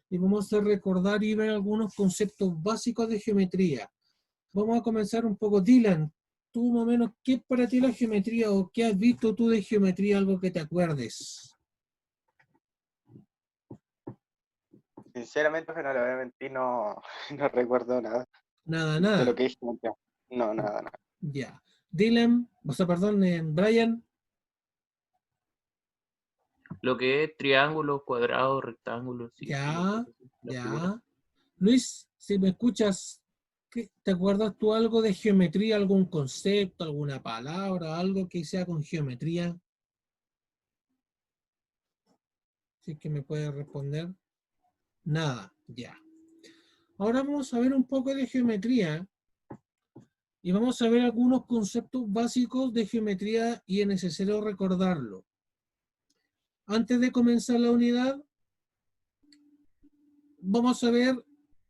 y vamos a recordar y ver algunos conceptos básicos de geometría. Vamos a comenzar un poco. Dylan, tú más o menos, ¿qué es para ti la geometría o qué has visto tú de geometría, algo que te acuerdes? Sinceramente, no le voy a mentir, no, no recuerdo nada Nada, de lo nada. que es geometría. No, nada, nada. Ya. Dylan, o sea, perdón, Brian. Lo que es triángulos, cuadrados, rectángulos, círculos, Ya, cosas así, las figuras. ya. Luis, si me escuchas, ¿te acuerdas tú algo de geometría, algún concepto, alguna palabra, algo que sea con geometría? Si es que me puedes responder. Nada, ya. Ahora vamos a ver un poco de geometría y vamos a ver algunos conceptos básicos de geometría y es necesario recordarlo. Antes de comenzar la unidad, vamos a ver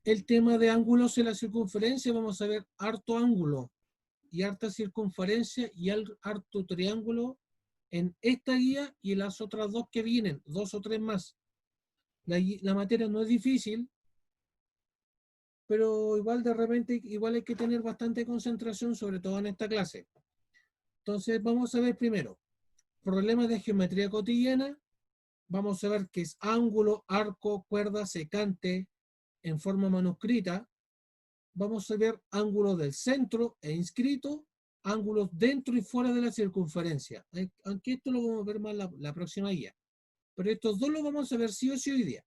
el tema de ángulos en la circunferencia, vamos a ver harto ángulo y harta circunferencia y harto triángulo en esta guía y en las otras dos que vienen, dos o tres más. La materia no es difícil, pero igual de repente igual hay que tener bastante concentración, sobre todo en esta clase. Entonces vamos a ver primero, problemas de geometría cotidiana, vamos a ver qué es ángulo, arco, cuerda, secante en forma manuscrita, vamos a ver ángulos del centro e inscrito, ángulos dentro y fuera de la circunferencia. Aunque esto lo vamos a ver más la próxima guía. Pero estos dos los vamos a ver sí o sí hoy día.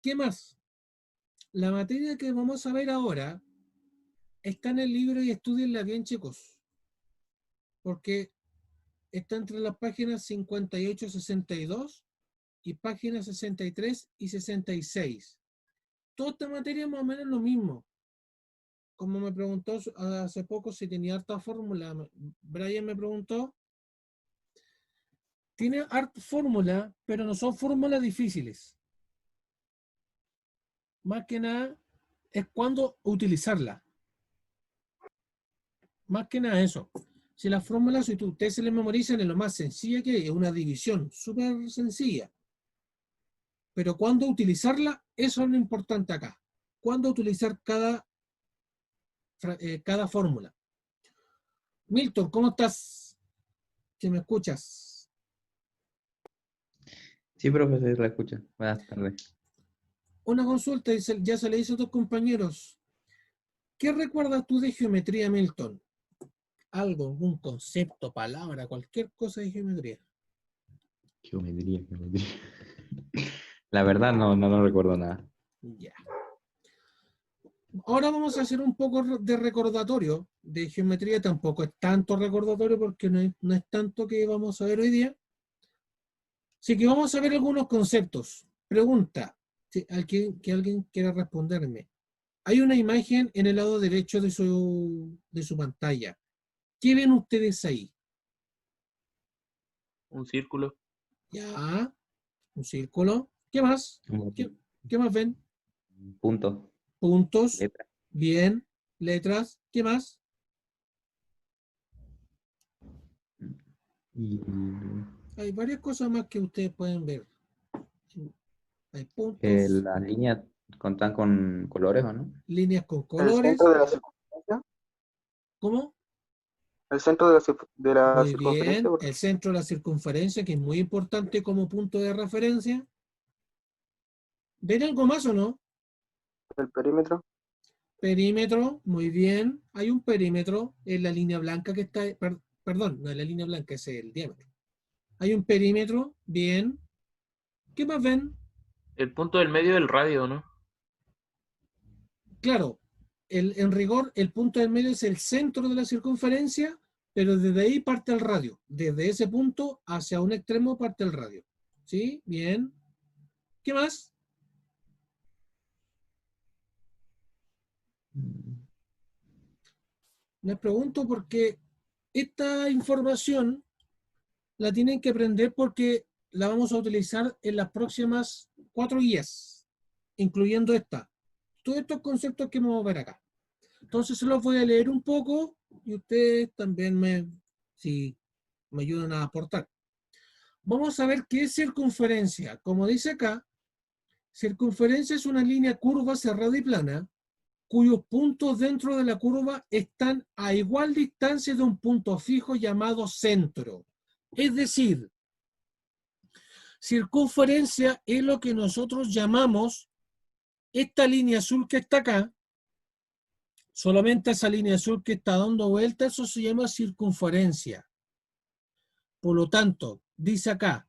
¿Qué más? La materia que vamos a ver ahora está en el libro y estudienla bien, chicos. Porque está entre las páginas 58-62 y páginas 63 y 66. Toda esta materia es más o menos lo mismo. Como me preguntó hace poco si tenía harta fórmula, Brian me preguntó, tiene harta fórmula, pero no son fórmulas difíciles. Más que nada es cuándo utilizarla. Más que nada eso. Si las fórmulas, si ustedes se les memorizan, es lo más sencilla que hay, es una división súper sencilla. Pero cuándo utilizarla, eso es lo importante acá. Cuándo utilizar cada fórmula. Milton, ¿cómo estás? ¿Que me escuchas? Sí, profesor, la escucha. Buenas tardes. Una consulta, ya se le hizo a tus compañeros. ¿Qué recuerdas tú de geometría, Milton? Algo, algún concepto, palabra, cualquier cosa de geometría. Geometría, geometría. La verdad no recuerdo nada. Ya. Ahora vamos a hacer un poco de recordatorio de geometría. Tampoco es tanto recordatorio porque no es tanto que vamos a ver hoy día. Así que vamos a ver algunos conceptos. Pregunta, si alguien quiera responderme. Hay una imagen en el lado derecho de su pantalla. ¿Qué ven ustedes ahí? Un círculo. Ya, un círculo. ¿Qué más? ¿Qué más ven? Punto. Puntos. Letra. Bien. Letras. ¿Qué más? Y Hay varias cosas más que ustedes pueden ver. Hay puntos, las líneas contan con colores, ¿o no? líneas con El colores. centro de la circunferencia. ¿Cómo? El centro de la Muy circunferencia, bien. ¿por qué? El centro de la circunferencia, que es muy importante como punto de referencia. ¿Ven algo más o no? El perímetro. Perímetro, muy bien. Hay un perímetro en la línea blanca que está, perdón, no es la línea blanca, es el diámetro. Hay un perímetro, bien. ¿Qué más ven? El punto del medio del radio, ¿no? Claro, en rigor, el punto del medio es el centro de la circunferencia, pero desde ahí parte el radio. Desde ese punto hacia un extremo parte el radio. ¿Sí? Bien. ¿Qué más? Les pregunto porque esta información la tienen que aprender porque la vamos a utilizar en las próximas 4 guías, incluyendo esta. Todos estos conceptos que vamos a ver acá. Entonces se los voy a leer un poco y ustedes también si me ayudan a aportar. Vamos a ver qué es circunferencia. Como dice acá, Circunferencia es una línea curva cerrada y plana, cuyos puntos dentro de la curva están a igual distancia de un punto fijo llamado centro. Es decir, circunferencia es lo que nosotros llamamos esta línea azul que está acá, solamente esa línea azul que está dando vuelta, eso se llama circunferencia. Por lo tanto, dice acá,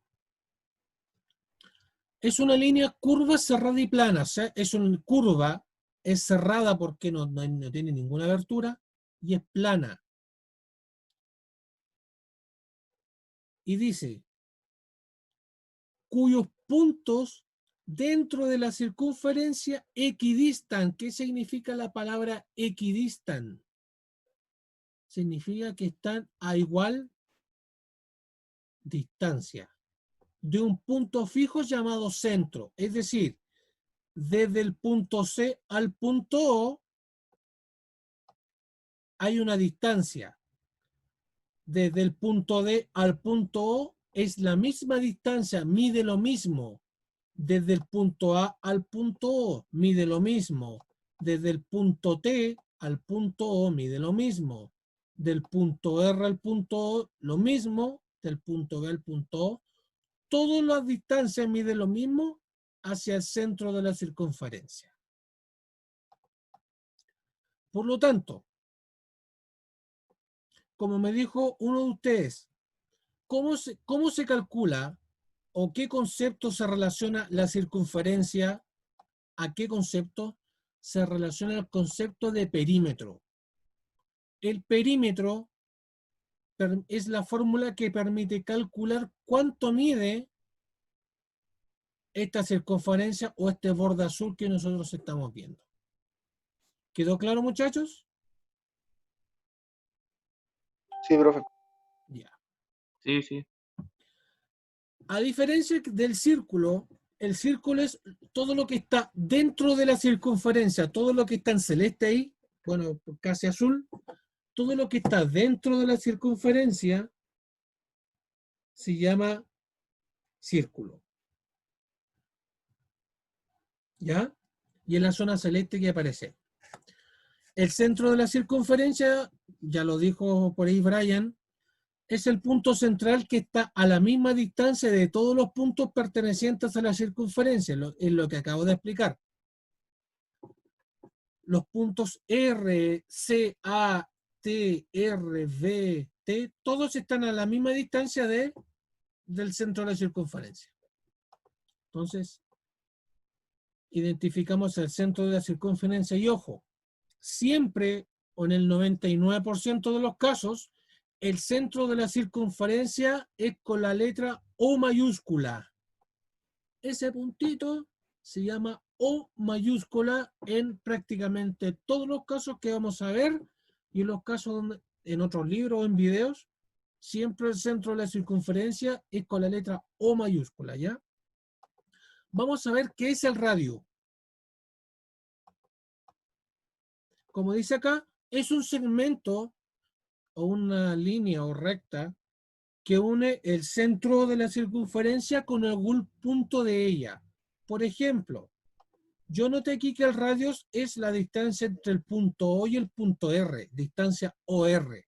es una línea curva cerrada y plana, o sea, es una curva, es cerrada porque no tiene ninguna abertura y es plana. Y dice, cuyos puntos dentro de la circunferencia equidistan. ¿Qué significa la palabra equidistan? Significa que están a igual distancia de un punto fijo llamado centro. Es decir, desde el punto C al punto O hay una distancia. Desde el punto D al punto O es la misma distancia, mide lo mismo. Desde el punto A al punto O mide lo mismo. Desde el punto T al punto O mide lo mismo. Del punto R al punto O lo mismo. Del punto B al punto O. Todas las distancias miden lo mismo hacia el centro de la circunferencia. Por lo tanto, como me dijo uno de ustedes, ¿cómo se calcula o qué concepto se relaciona la circunferencia? ¿A qué concepto? Se relaciona el concepto de perímetro. El perímetro es la fórmula que permite calcular cuánto mide esta circunferencia o este borde azul que nosotros estamos viendo. ¿Quedó claro, muchachos? Sí, profe. Ya. Sí, sí. A diferencia del círculo, el círculo es todo lo que está dentro de la circunferencia, todo lo que está en celeste ahí, bueno, casi azul, todo lo que está dentro de la circunferencia se llama círculo. ¿Ya? Y en la zona celeste que aparece. El centro de la circunferencia, ya lo dijo por ahí Brian, es el punto central que está a la misma distancia de todos los puntos pertenecientes a la circunferencia, es lo que acabo de explicar. Los puntos R, C, A, T, R, V, T, todos están a la misma distancia del centro de la circunferencia. Entonces, identificamos el centro de la circunferencia y ojo, siempre o en el 99% de los casos, el centro de la circunferencia es con la letra O mayúscula. Ese puntito se llama O mayúscula en prácticamente todos los casos que vamos a ver y en los casos donde, en otros libros o en videos, siempre el centro de la circunferencia es con la letra O mayúscula, ¿ya? Vamos a ver qué es el radio. Como dice acá, es un segmento o una línea o recta que une el centro de la circunferencia con algún punto de ella. Por ejemplo, yo noté aquí que el radio es la distancia entre el punto O y el punto R, distancia OR.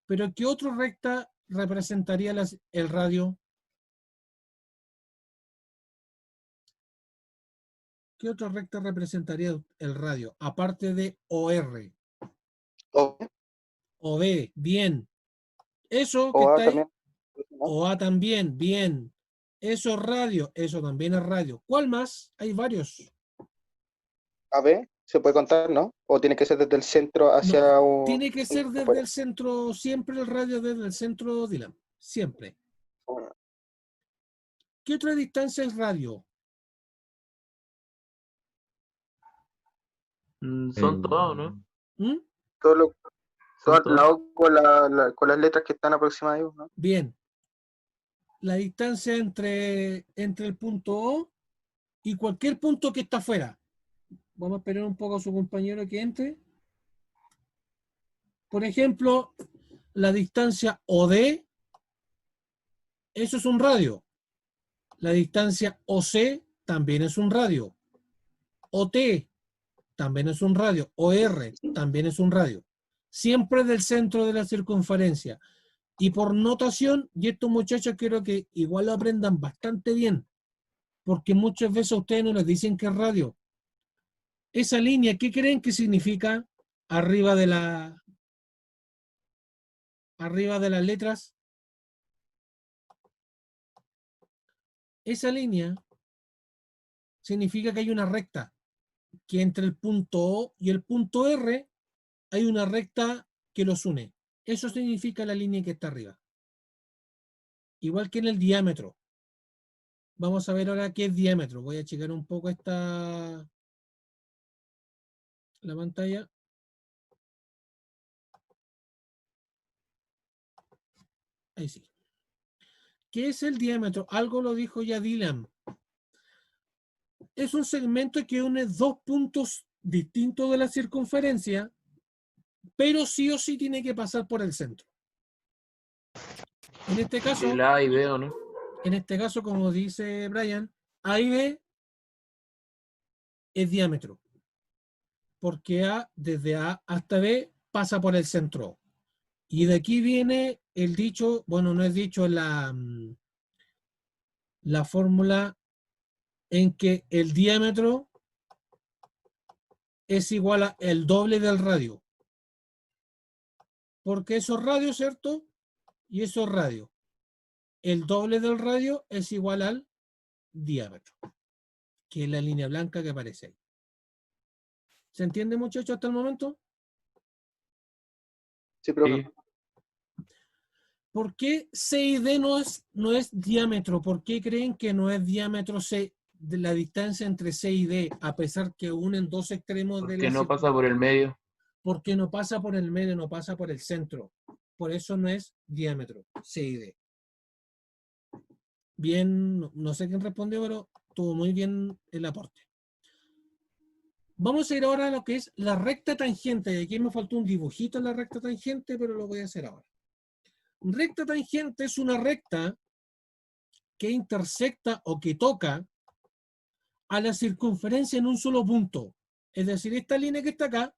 Pero ¿qué otra recta representaría el radio? ¿Qué otra recta representaría el radio? Aparte de OR. O, OB, bien. Eso que o A está ahí, también. ¿No? OA también, bien. Eso es radio, eso también es radio. ¿Cuál más? Hay varios. AB se puede contar, ¿no? O tiene que ser desde el centro hacia No, un... tiene que ser desde el centro, siempre el radio desde el centro, Dylan. Siempre. ¿Qué otra distancia es radio? Son todos, ¿no? ¿Mm? Todo lo, Son todo al todos. lado con las letras que están aproximadas, ¿no? Bien. La distancia entre el punto O y cualquier punto que está afuera. Vamos a esperar un poco a su compañero que entre. Por ejemplo, la distancia OD, eso es un radio. La distancia OC también es un radio. OT también es un radio. OR también es un radio. Siempre del centro de la circunferencia. Y por notación, y estos muchachos quiero que igual lo aprendan bastante bien, porque muchas veces a ustedes no les dicen que es radio. Esa línea, ¿qué creen que significa arriba de las letras? Esa línea significa que hay una recta, que entre el punto O y el punto R hay una recta que los une. Eso significa la línea que está arriba. Igual que en el diámetro. Vamos a ver ahora qué es diámetro. Voy a checar un poco la pantalla. Ahí sí. ¿Qué es el diámetro? Algo lo dijo ya Dylan. Es un segmento que une dos puntos distintos de la circunferencia, pero sí o sí tiene que pasar por el centro. En este caso, El A y B, ¿o no? como dice Brian, A y B es diámetro, porque desde A hasta B pasa por el centro. Y de aquí viene el dicho, bueno, no es dicho, la fórmula en que el diámetro es igual a el doble del radio. Porque eso es radio, ¿cierto? Y eso es radio. El doble del radio es igual al diámetro, que es la línea blanca que aparece ahí. ¿Se entiende, muchachos, hasta el momento? Sí, profe. Sí. ¿Por qué C y D no es diámetro? ¿Por qué creen que no es diámetro C de la distancia entre C y D, a pesar que unen dos extremos de Porque la no pasa por el medio. Porque no pasa por el medio, no pasa por el centro. Por eso no es diámetro, C y D. Bien, no sé quién respondió, pero estuvo muy bien el aporte. Vamos a ir ahora a lo que es la recta tangente. Y aquí me faltó un dibujito en la recta tangente, pero lo voy a hacer ahora. Recta tangente es una recta que intersecta o que toca a la circunferencia en un solo punto. Es decir, esta línea que está acá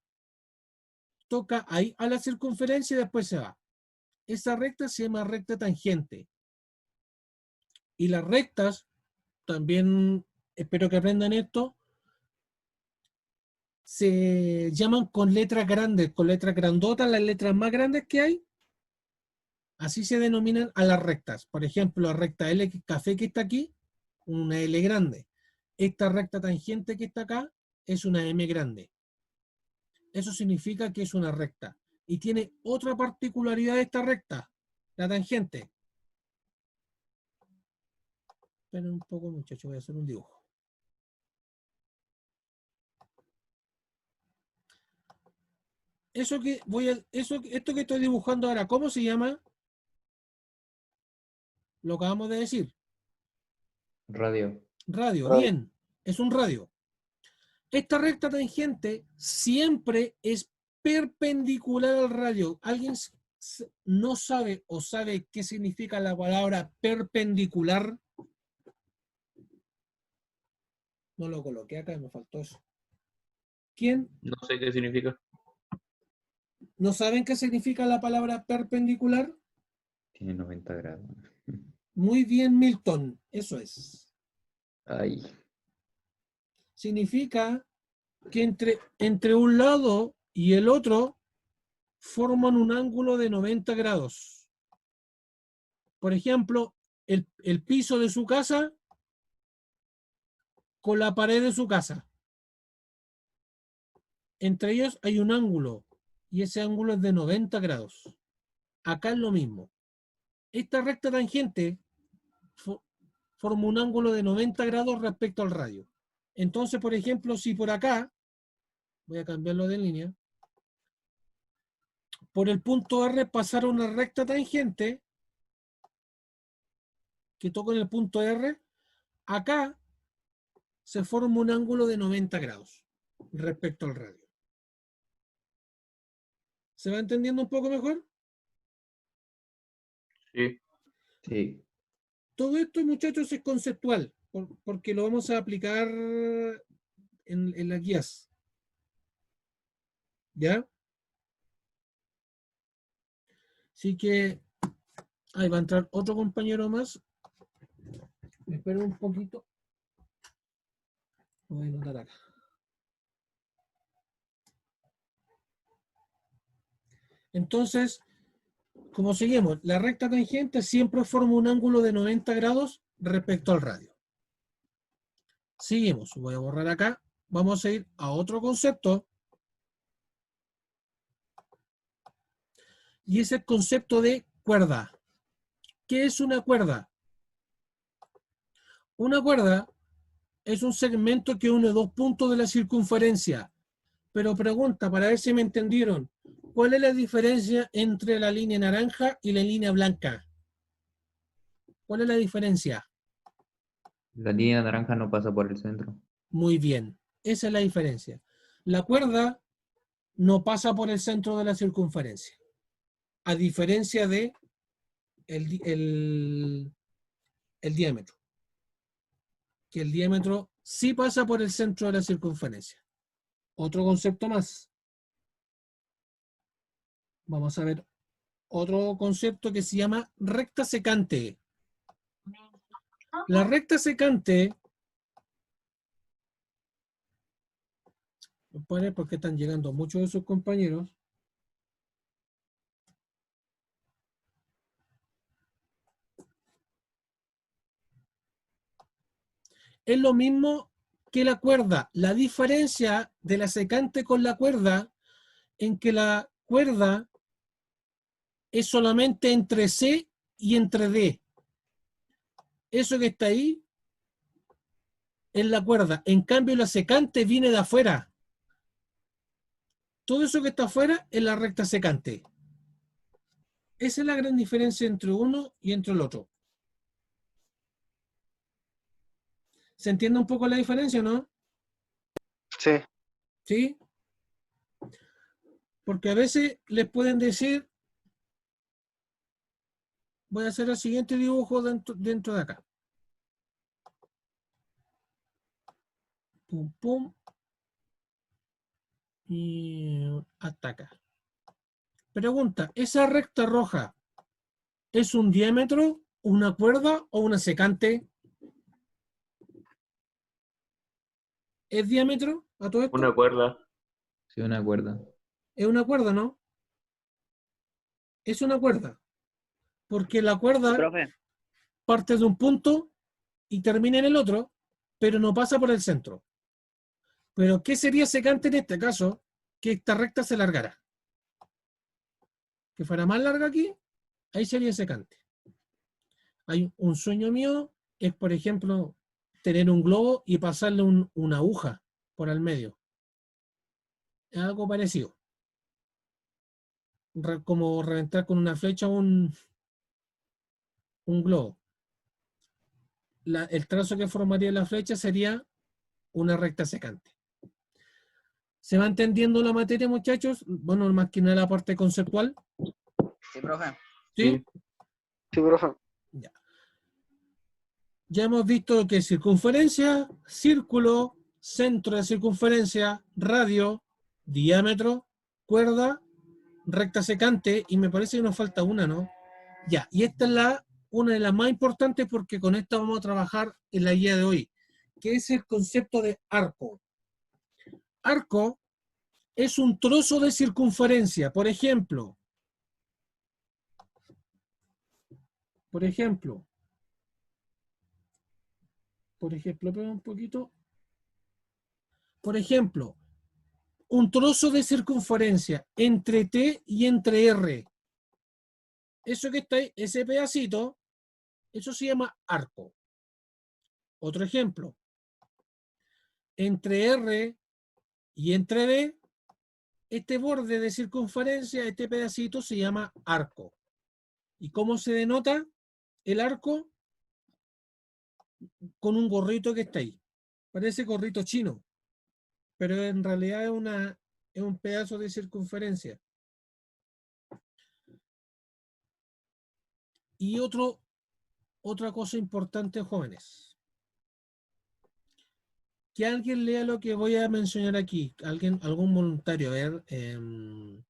toca ahí a la circunferencia y después se va. Esa recta se llama recta tangente. Y las rectas, también espero que aprendan esto, se llaman con letras grandes, con letras grandotas, las letras más grandes que hay. Así se denominan a las rectas. Por ejemplo, la recta L café que está aquí, una L grande. Esta recta tangente que está acá es una M grande. Eso significa que es una recta. Y tiene otra particularidad de esta recta, la tangente. Esperen un poco, muchachos, voy a hacer un dibujo. Esto que estoy dibujando ahora, ¿cómo se llama? Lo acabamos de decir. Radio. Radio, bien, es un radio. Esta recta tangente siempre es perpendicular al radio. ¿Alguien no sabe o sabe qué significa la palabra perpendicular? No lo coloqué acá, me faltó eso. ¿Quién? No sé qué significa. ¿No saben qué significa la palabra perpendicular? Tiene 90 grados. Muy bien, Milton, eso es. Ay. Significa que entre un lado y el otro forman un ángulo de 90 grados. Por ejemplo, el piso de su casa con la pared de su casa. Entre ellos hay un ángulo y ese ángulo es de 90 grados. Acá es lo mismo. Esta recta tangente forma un ángulo de 90 grados respecto al radio. Entonces, por ejemplo, si por acá, voy a cambiarlo de línea, por el punto R pasara una recta tangente que toca en el punto R, acá se forma un ángulo de 90 grados respecto al radio. ¿Se va entendiendo un poco mejor? Sí. Sí. Todo esto, muchachos, es conceptual. porque lo vamos a aplicar en las guías. ¿Ya? Así que ahí va a entrar otro compañero más. Me espero un poquito. Lo voy a anotar acá. Entonces, como seguimos, la recta tangente siempre forma un ángulo de 90 grados respecto al radio. Seguimos. Voy a borrar acá. Vamos a ir a otro concepto. Y es el concepto de cuerda. ¿Qué es una cuerda? Una cuerda es un segmento que une dos puntos de la circunferencia. Pero pregunta, para ver si me entendieron, ¿cuál es la diferencia entre la línea naranja y la línea blanca? ¿Cuál es la diferencia? La línea naranja no pasa por el centro. Muy bien, esa es la diferencia. La cuerda no pasa por el centro de la circunferencia, a diferencia de el diámetro, que el diámetro sí pasa por el centro de la circunferencia. Otro concepto más. Vamos a ver otro concepto que se llama recta secante. La recta secante, porque están llegando muchos de sus compañeros, es lo mismo que la cuerda. La diferencia de la secante con la cuerda en que la cuerda es solamente entre C y entre D. Eso que está ahí es la cuerda. En cambio, la secante viene de afuera. Todo eso que está afuera es la recta secante. Esa es la gran diferencia entre uno y entre el otro. ¿Se entiende un poco la diferencia, no? Sí. ¿Sí? Porque a veces les pueden decir, voy a hacer el siguiente dibujo dentro de acá. Pum, pum. Y hasta acá. Pregunta, ¿esa recta roja es un diámetro, una cuerda o una secante? ¿Es diámetro a todo esto? Una cuerda. Sí, una cuerda. Es una cuerda, ¿no? Es una cuerda. Porque la cuerda Profe, parte de un punto y termina en el otro, pero no pasa por el centro. Pero ¿qué sería secante en este caso? Que esta recta se alargara. Que fuera más larga aquí, ahí sería secante. Hay un sueño mío, es por ejemplo tener un globo y pasarle una aguja por al medio. Es algo parecido. Como reventar con una flecha un globo. El trazo que formaría la flecha sería una recta secante. ¿Se va entendiendo la materia, muchachos? Bueno, más que nada la parte conceptual. sí, profe. ¿Sí? Sí. Sí, profe. Ya. Ya hemos visto lo que es circunferencia, círculo, centro de circunferencia, radio, diámetro, cuerda, recta secante, y me parece que nos falta una, ¿no? Ya, y esta es una de las más importantes porque con esta vamos a trabajar en la guía de hoy, que es el concepto de arco. Arco es un trozo de circunferencia. Por ejemplo, espera un poquito. Por ejemplo, un trozo de circunferencia entre T y entre R. Eso que está ahí, ese pedacito, eso se llama arco. Otro ejemplo, entre R y entre D, este borde de circunferencia, este pedacito se llama arco. ¿Y cómo se denota el arco? Con un gorrito que está ahí. Parece gorrito chino, pero en realidad es un pedazo de circunferencia. Y otra cosa importante, jóvenes. Que alguien lea lo que voy a mencionar aquí. Algún voluntario. A ver. ¿Quién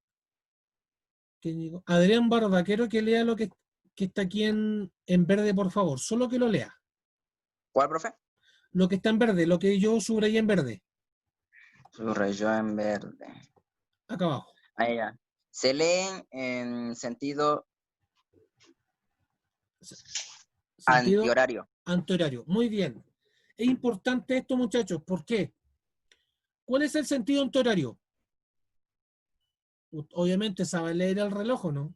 llegó? Adrián Barba, quiero que lea lo que está aquí en verde, por favor. Solo que lo lea. ¿Cuál, profe? Lo que está en verde, lo que yo subrayé en verde. Subrayó en verde. Acá abajo. Ahí ya. Se leen en sentido Sentido antihorario. antihorario. Muy bien. Es importante esto, muchachos. ¿Por qué? ¿Cuál es el sentido antihorario? Obviamente sabe leer el reloj, ¿o no?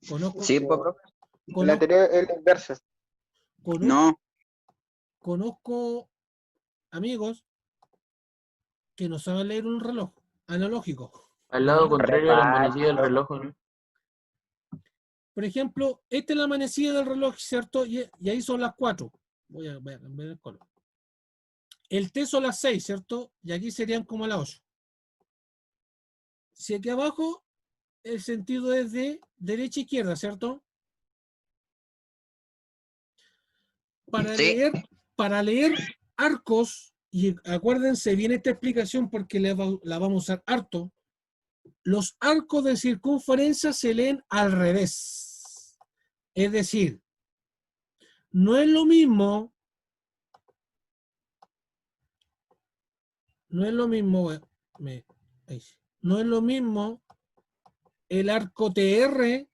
Conozco, Sí, pues, profe. El conozco, anterior es la inversa. No. conozco amigos que no saben leer un reloj analógico. Al lado contrario de la Reparte. manecilla del reloj, ¿no? Por ejemplo, esta es la manecilla del reloj, ¿cierto? Y ahí son las 4. Voy a cambiar el color. El T son las 6, ¿cierto? Y aquí serían como las 8. Si aquí abajo el sentido es de derecha a izquierda, ¿cierto? Sí. Para leer arcos, y acuérdense bien esta explicación porque la vamos a usar harto, los arcos de circunferencia se leen al revés. Es decir, no es lo mismo, no es lo mismo el arco TR,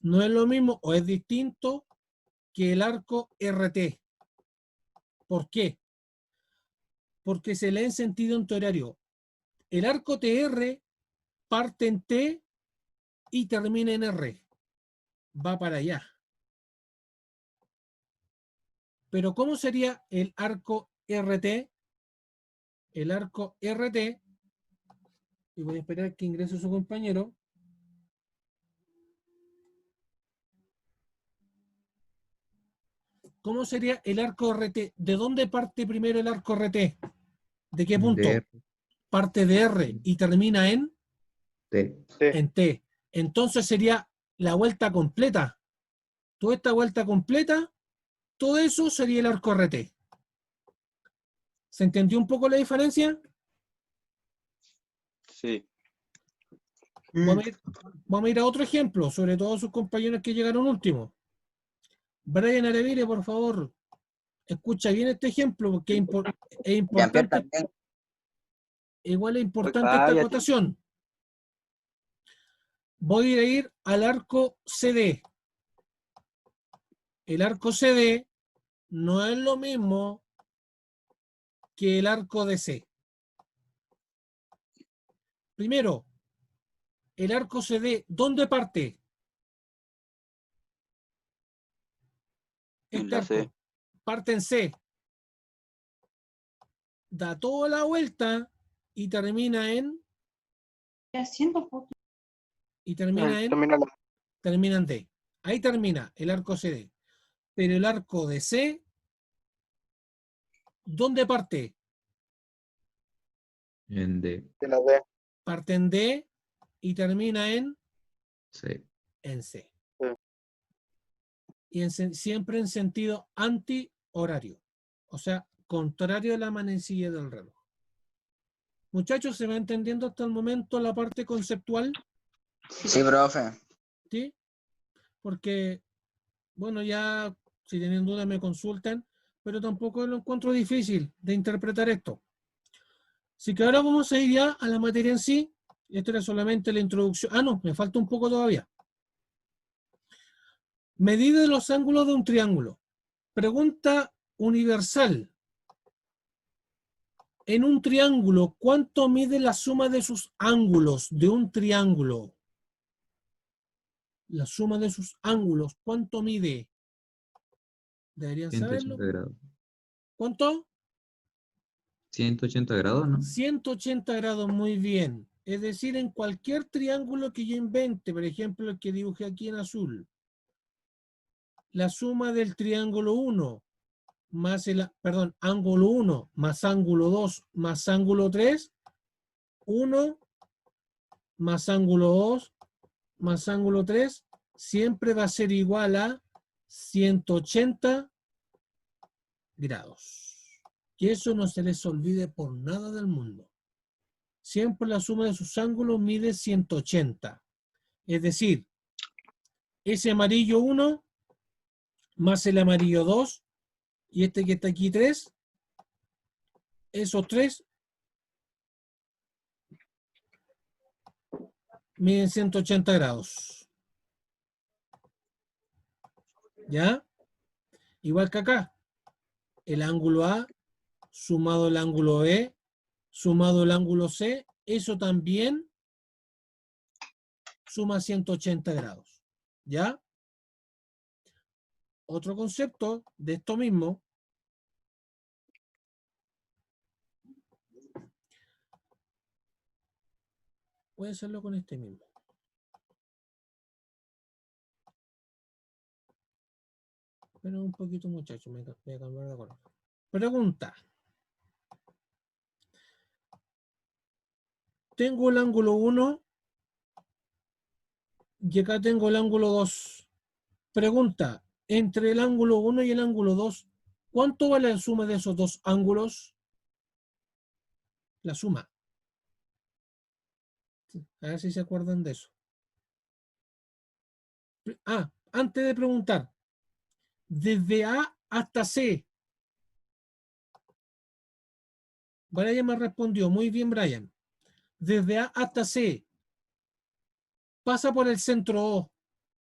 no es lo mismo o es distinto que el arco RT. ¿Por qué? Porque se lee en sentido antihorario. El arco TR parte en T y termina en R. Va para allá. Pero ¿cómo sería el arco RT? El arco RT, y voy a esperar que ingrese su compañero. ¿Cómo sería el arco RT? ¿De dónde parte primero el arco RT? ¿De qué punto? De Parte de R y termina T. en T. Entonces sería la vuelta completa. Toda esta vuelta completa, todo eso sería el arco RT. ¿Se entendió un poco la diferencia? Sí. Vamos a ir a otro ejemplo, sobre todo sus compañeros que llegaron últimos. Brian Arevire, por favor, escucha bien este ejemplo porque es Jean-Pierre importante, también. igual es importante esta Cállate. acotación. Voy a ir al arco CD. El arco CD no es lo mismo que el arco DC. Primero, el arco CD, ¿dónde parte? En Este la arco C. parte en C. Da toda la vuelta y termina en termina en D. Ahí termina el arco CD. Pero el arco de C, ¿dónde parte? En D. De la D. Parte en D y termina C. en C. Sí. Y siempre en sentido anti-horario. O sea, contrario a la manecilla del reloj. Muchachos, ¿se va entendiendo hasta el momento la parte conceptual? Sí, profe. ¿Sí? Porque, bueno, ya si tienen dudas me consultan, pero tampoco lo encuentro difícil de interpretar esto. Así que ahora vamos a ir ya a la materia en sí. Esto era solamente la introducción. Ah, no, me falta un poco todavía. Medida de los ángulos de un triángulo. Pregunta universal. En un triángulo, ¿cuánto mide la suma de sus ángulos de un triángulo? La suma de sus ángulos, ¿cuánto mide? Deberían 180 saberlo. grados. ¿Cuánto? 180 grados, ¿no? 180 grados, muy bien. Es decir, en cualquier triángulo que yo invente, por ejemplo, el que dibujé aquí en azul, la suma del triángulo 1 más ángulo 1 más ángulo 2 más ángulo 3, 1 más ángulo 2 más ángulo 3, siempre va a ser igual a 180 grados. Que eso no se les olvide por nada del mundo. Siempre la suma de sus ángulos mide 180. Es decir, ese amarillo 1 más el amarillo 2 y este que está aquí 3, esos 3 miden 180 grados. ¿Ya? Igual que acá. El ángulo A sumado el ángulo B sumado el ángulo C, eso también suma 180 grados. ¿Ya? Otro concepto de esto mismo. Voy a hacerlo con este mismo. Pero un poquito, muchachos, voy a cambiar de color. Pregunta. Tengo el ángulo 1 y acá tengo el ángulo 2. Pregunta, entre el ángulo 1 y el ángulo 2, ¿cuánto vale la suma de esos dos ángulos? La suma. A ver si se acuerdan de eso. Ah, antes de preguntar, desde A hasta C. Brian me respondió, muy bien, Brian. Desde A hasta C, pasa por el centro O.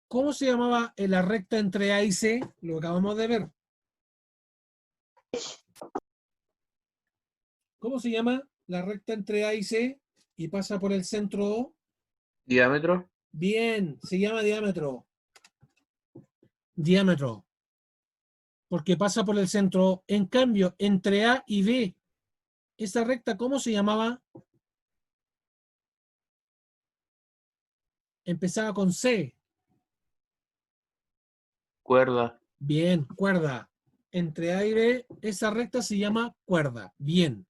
¿Cómo se llamaba la recta entre A y C? Lo acabamos de ver. ¿Cómo se llama la recta entre A y C y pasa por el centro O? Diámetro. Bien, se llama diámetro. Diámetro. Porque pasa por el centro O. En cambio, entre A y B, esa recta, ¿cómo se llamaba? Empezaba con C. Cuerda. Bien, cuerda. Entre A y B, esa recta se llama cuerda. Bien.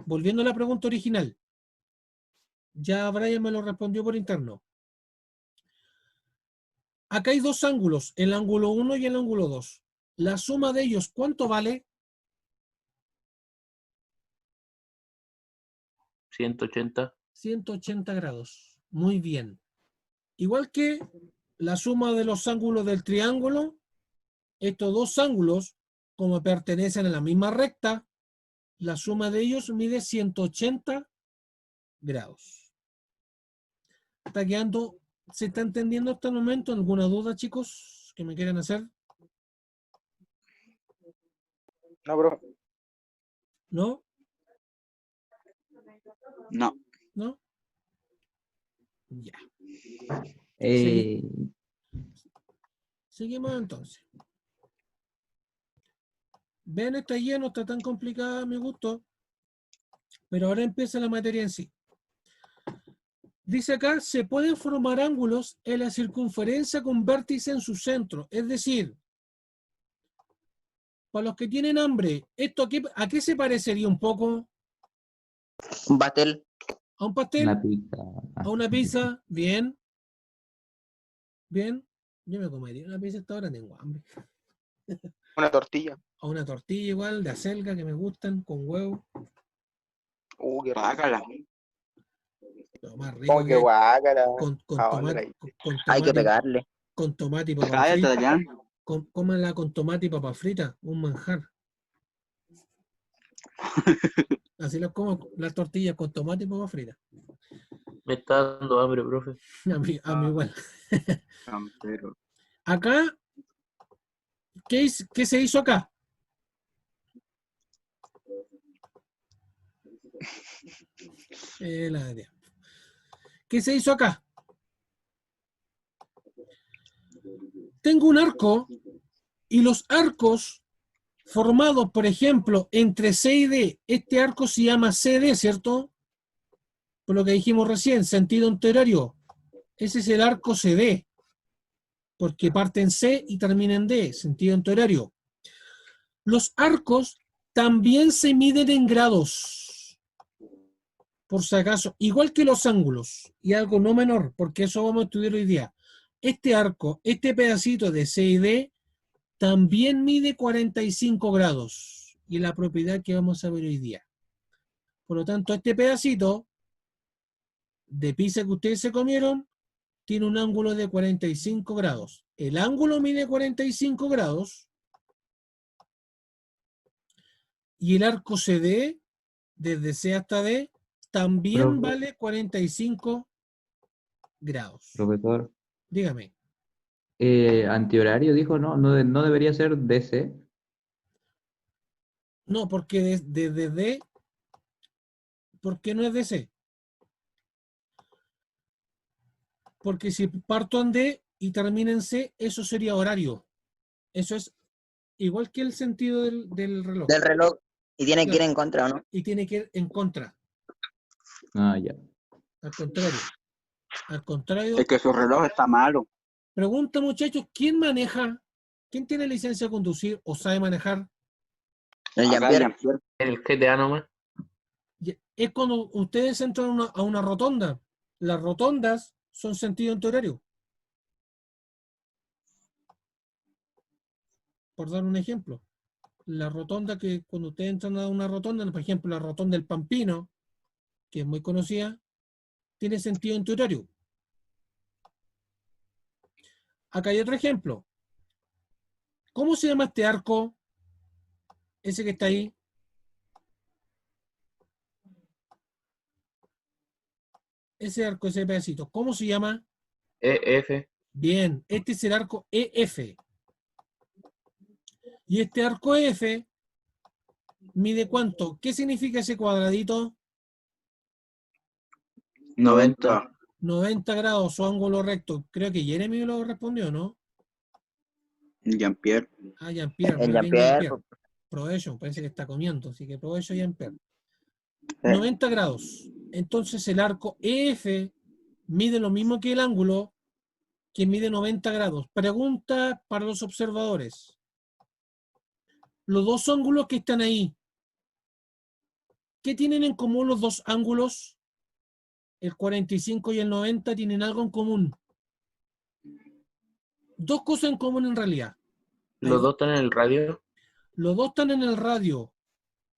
Volviendo a la pregunta original. Ya Brian me lo respondió por interno. Acá hay dos ángulos, el ángulo 1 y el ángulo 2. La suma de ellos, ¿cuánto vale? 180. 180 grados. Muy bien. Igual que la suma de los ángulos del triángulo, estos dos ángulos, como pertenecen a la misma recta, la suma de ellos mide 180 grados. ¿Está quedando? ¿Se está entendiendo hasta el momento? ¿Alguna duda, chicos, que me quieran hacer? No, bro. ¿No? No. ¿No? Ya. Seguimos entonces. Ven, está lleno, está tan complicada a mi gusto. Pero ahora empieza la materia en sí. Dice acá, se pueden formar ángulos en la circunferencia con vértice en su centro. Es decir, para los que tienen hambre, ¿esto a qué se parecería un poco? Un pastel. ¿A un pastel? Una pizza. ¿A una pizza? Bien. Bien. Yo me comería una pizza hasta ahora, tengo hambre. Una tortilla. A una tortilla igual, de acelga, que me gustan, con huevo. Qué rico. Págala. Lo más rico Como que que hay. guácara. Con Ah, tomate, ahí. Hay que pegarle. con tomate y papa Cállate, frita. Adrián. Cómanla con tomate y papa frita, un manjar. Así las como, las tortillas con tomate y papa frita. Me está dando hambre, profe. A mí igual. Campero. Acá, ¿qué se hizo acá? ¿Qué se hizo acá? Tengo un arco y los arcos formados, por ejemplo, entre C y D, este arco se llama CD, ¿cierto? Por lo que dijimos recién, sentido horario. Ese es el arco CD, porque parte en C y termina en D, sentido horario. Los arcos también se miden en grados, por si acaso, igual que los ángulos, y algo no menor, porque eso vamos a estudiar hoy día. Este arco, este pedacito de C y D, también mide 45 grados. y la propiedad que vamos a ver hoy día. Por lo tanto, este pedacito de pizza que ustedes se comieron tiene un ángulo de 45 grados. El ángulo mide 45 grados y el arco CD, desde C hasta D, también Profe. vale 45 grados. Profesor, Dígame. antihorario dijo, no debería ser DC. No, porque desde D, ¿por qué no es DC? Porque si parto en D y termino en C, eso sería horario. Eso es igual que el sentido del reloj. Del reloj. Y tiene que ir Claro. en contra, ¿o no? Y tiene que ir en contra. Ah, ya. Al contrario. Al contrario. Es que su reloj está malo. Pregunta, muchachos, ¿quién maneja? ¿Quién tiene licencia de conducir o sabe manejar? El Acá Jean-Pierre. Jean-Pierre. El GTA nomás. Es cuando ustedes entran a una rotonda. Las rotondas son sentido antihorario. Por dar un ejemplo. La rotonda que cuando ustedes entran a una rotonda, por ejemplo, la rotonda del Pampino, que es muy conocida, tiene sentido antihorario. Acá hay otro ejemplo. ¿Cómo se llama este arco? Ese que está ahí. Ese arco, ese pedacito. ¿Cómo se llama? EF. Bien, este es el arco EF. Y este arco EF mide ¿cuánto? ¿Qué significa ese cuadradito? 90. 90 grados o ángulo recto. Creo que Jeremy lo respondió, ¿no? Jean-Pierre. Ah, Jean-Pierre, El muy bien, Jean-Pierre. Jean-Pierre. Provecho, parece que está comiendo, así que provecho, Jean-Pierre. Eh. 90 grados. Entonces el arco EF mide lo mismo que el ángulo, que mide 90 grados. Pregunta para los observadores. Los dos ángulos que están ahí, ¿qué tienen en común los dos ángulos? El 45 y el 90 tienen algo en común. Dos cosas en común en realidad. Los dos están en el radio. Los dos están en el radio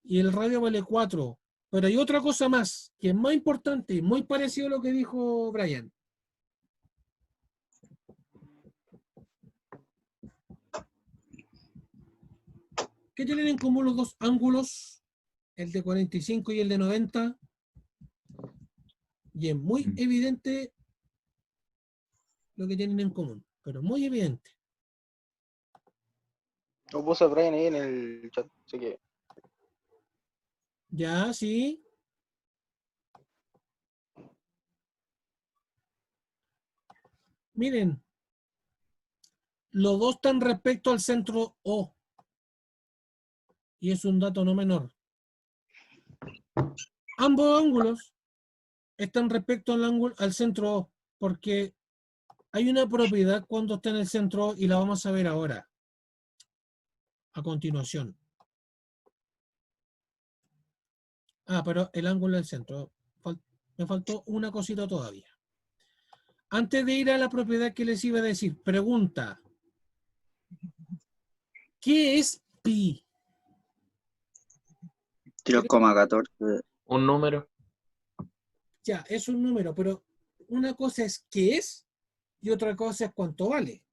y el radio vale 4. Pero hay otra cosa más que es más importante y muy parecido a lo que dijo Brian. ¿Qué tienen en común los dos ángulos? El de 45 y el de 90. Y es muy evidente lo que tienen en común, pero muy evidente. Lo puso Brian ahí en el chat, así que Ya, sí. Miren, los dos están respecto al centro O. Y es un dato no menor. Ambos ángulos están respecto al centro O, porque hay una propiedad cuando está en el centro O y la vamos a ver ahora, a continuación. Ah, pero el ángulo del centro. Me faltó una cosita todavía. Antes de ir a la propiedad que les iba a decir, pregunta. ¿Qué es pi? 3,14. Un número. Ya, es un número, pero una cosa es qué es y otra cosa es cuánto vale.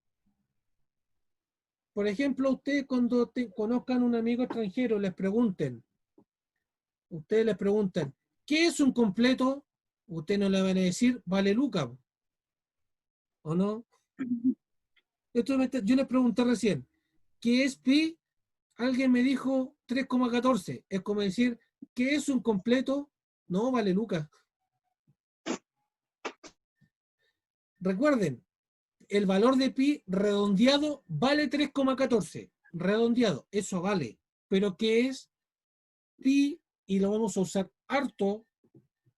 Por ejemplo, ustedes cuando conozcan a un amigo extranjero, ustedes les preguntan, ¿qué es un completo? Ustedes no le van a decir, vale Luca, ¿o no? Yo les pregunté recién, ¿qué es pi? Alguien me dijo 3,14. Es como decir, ¿qué es un completo? No, vale Luca. Recuerden, el valor de pi redondeado vale 3,14. Redondeado, eso vale. Pero ¿qué es pi? Y lo vamos a usar harto